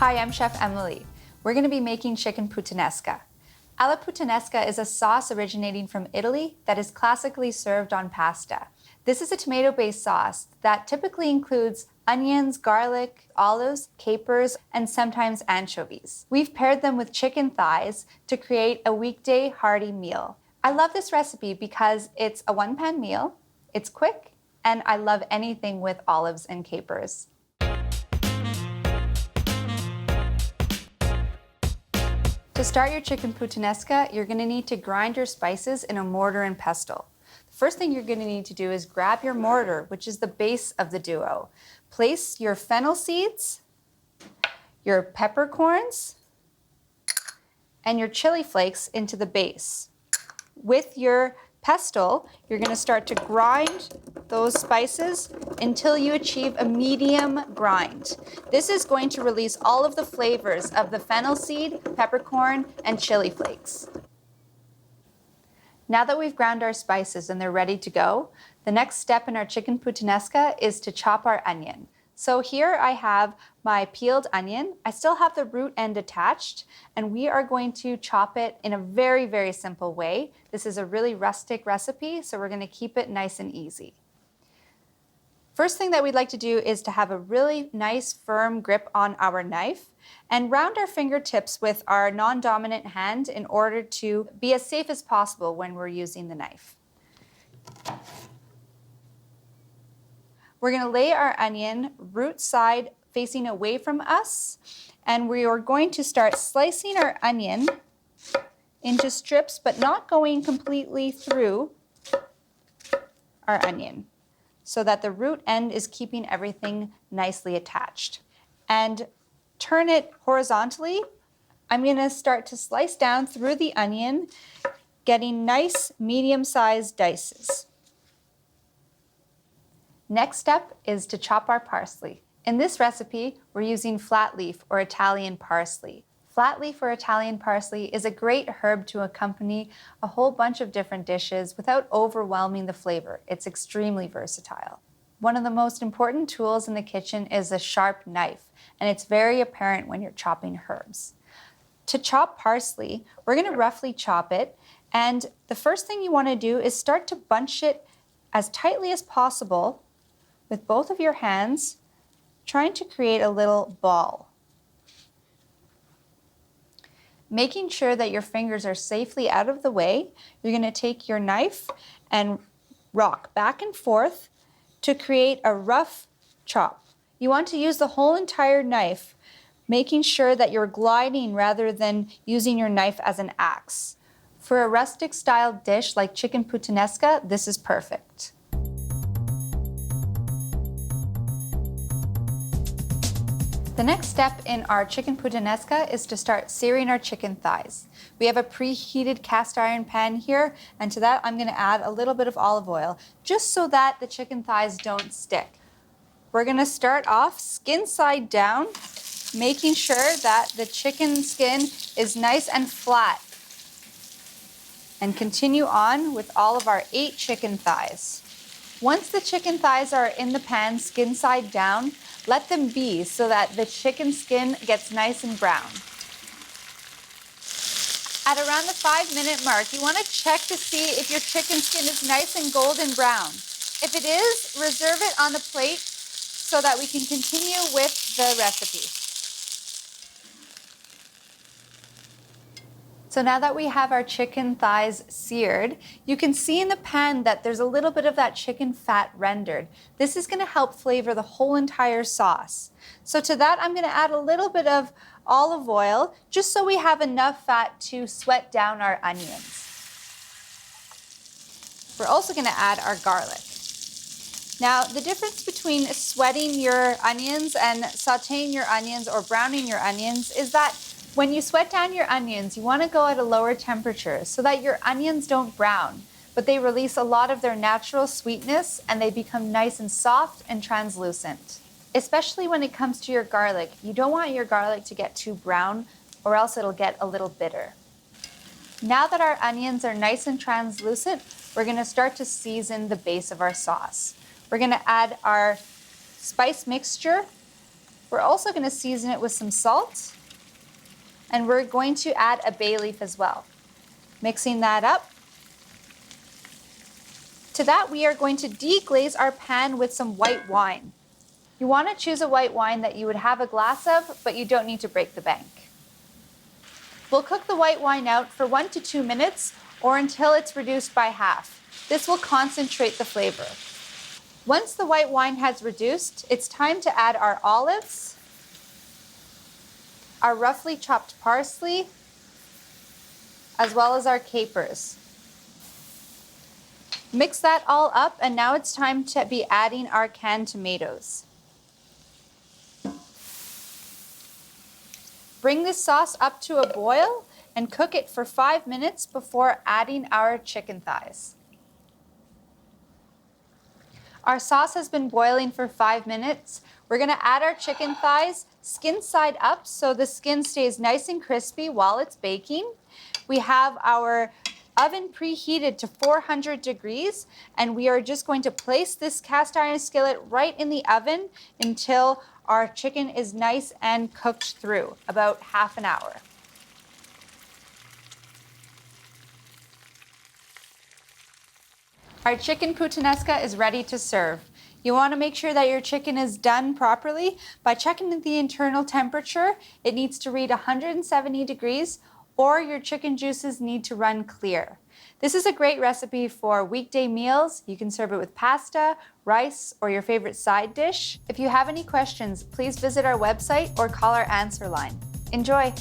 Hi, I'm Chef Emily. We're going to be making chicken puttanesca. Alla puttanesca is a sauce originating from Italy that is classically served on pasta. This is a tomato-based sauce that typically includes onions, garlic, olives, capers, and sometimes anchovies. We've paired them with chicken thighs to create a weekday hearty meal. I love this recipe because it's a one-pan meal, it's quick, and I love anything with olives and capers. To start your chicken puttanesca, you're going to need to grind your spices in a mortar and pestle. The first thing you're going to need to do is grab your mortar, which is the base of the duo. Place your fennel seeds, your peppercorns, and your chili flakes into the base. With your pestle, you're going to start to grind those spices until you achieve a medium grind. This is going to release all of the flavors of the fennel seed, peppercorn, and chili flakes. Now that we've ground our spices and they're ready to go, the next step in our chicken puttanesca is to chop our onion. So here I have my peeled onion. I still have the root end attached, and we are going to chop it in a very, very simple way. This is a really rustic recipe, so we're going to keep it nice and easy. First thing that we'd like to do is to have a really nice firm grip on our knife and round our fingertips with our non-dominant hand in order to be as safe as possible when we're using the knife. We're going to lay our onion root side facing away from us, and we are going to start slicing our onion into strips, but not going completely through our onion, so that the root end is keeping everything nicely attached. And turn it horizontally. I'm going to start to slice down through the onion, getting nice medium-sized dices. Next step is to chop our parsley. In this recipe, we're using flat leaf or Italian parsley. Flat leaf or Italian parsley is a great herb to accompany a whole bunch of different dishes without overwhelming the flavor. It's extremely versatile. One of the most important tools in the kitchen is a sharp knife, and it's very apparent when you're chopping herbs. To chop parsley, we're going to roughly chop it, and the first thing you want to do is start to bunch it as tightly as possible with both of your hands, trying to create a little ball. Making sure that your fingers are safely out of the way, you're going to take your knife and rock back and forth to create a rough chop. You want to use the whole entire knife, making sure that you're gliding rather than using your knife as an axe. For a rustic style dish like chicken puttanesca, this is perfect. The next step in our chicken puttanesca is to start searing our chicken thighs. We have a preheated cast iron pan here, and to that I'm going to add a little bit of olive oil, just so that the chicken thighs don't stick. We're going to start off skin side down, making sure that the chicken skin is nice and flat, and continue on with all of our 8 chicken thighs. Once the chicken thighs are in the pan skin side down, let them be so that the chicken skin gets nice and brown. At around the 5-minute mark, you want to check to see if your chicken skin is nice and golden brown. If it is, reserve it on the plate so that we can continue with the recipe. So now that we have our chicken thighs seared, you can see in the pan that there's a little bit of that chicken fat rendered. This is going to help flavor the whole entire sauce. So to that, I'm going to add a little bit of olive oil, just so we have enough fat to sweat down our onions. We're also going to add our garlic. Now, the difference between sweating your onions and sauteing your onions or browning your onions is that when you sweat down your onions, you want to go at a lower temperature so that your onions don't brown, but they release a lot of their natural sweetness and they become nice and soft and translucent. Especially when it comes to your garlic, you don't want your garlic to get too brown or else it'll get a little bitter. Now that our onions are nice and translucent, we're going to start to season the base of our sauce. We're going to add our spice mixture. We're also going to season it with some salt, and we're going to add a bay leaf as well. Mixing that up. To that, we are going to deglaze our pan with some white wine. You want to choose a white wine that you would have a glass of, but you don't need to break the bank. We'll cook the white wine out for 1 to 2 minutes or until it's reduced by half. This will concentrate the flavor. Once the white wine has reduced, it's time to add our olives, our roughly chopped parsley, as well as our capers. Mix that all up, and now it's time to be adding our canned tomatoes. Bring this sauce up to a boil and cook it for 5 minutes before adding our chicken thighs. Our sauce has been boiling for 5 minutes. We're going to add our chicken thighs, skin side up, so the skin stays nice and crispy while it's baking. We have our oven preheated to 400 degrees, and we are just going to place this cast iron skillet right in the oven until our chicken is nice and cooked through, about half an hour. Our chicken puttanesca is ready to serve. You want to make sure that your chicken is done properly by checking the internal temperature. It needs to read 170 degrees, or your chicken juices need to run clear. This is a great recipe for weekday meals. You can serve it with pasta, rice, or your favorite side dish. If you have any questions, please visit our website or call our answer line. Enjoy!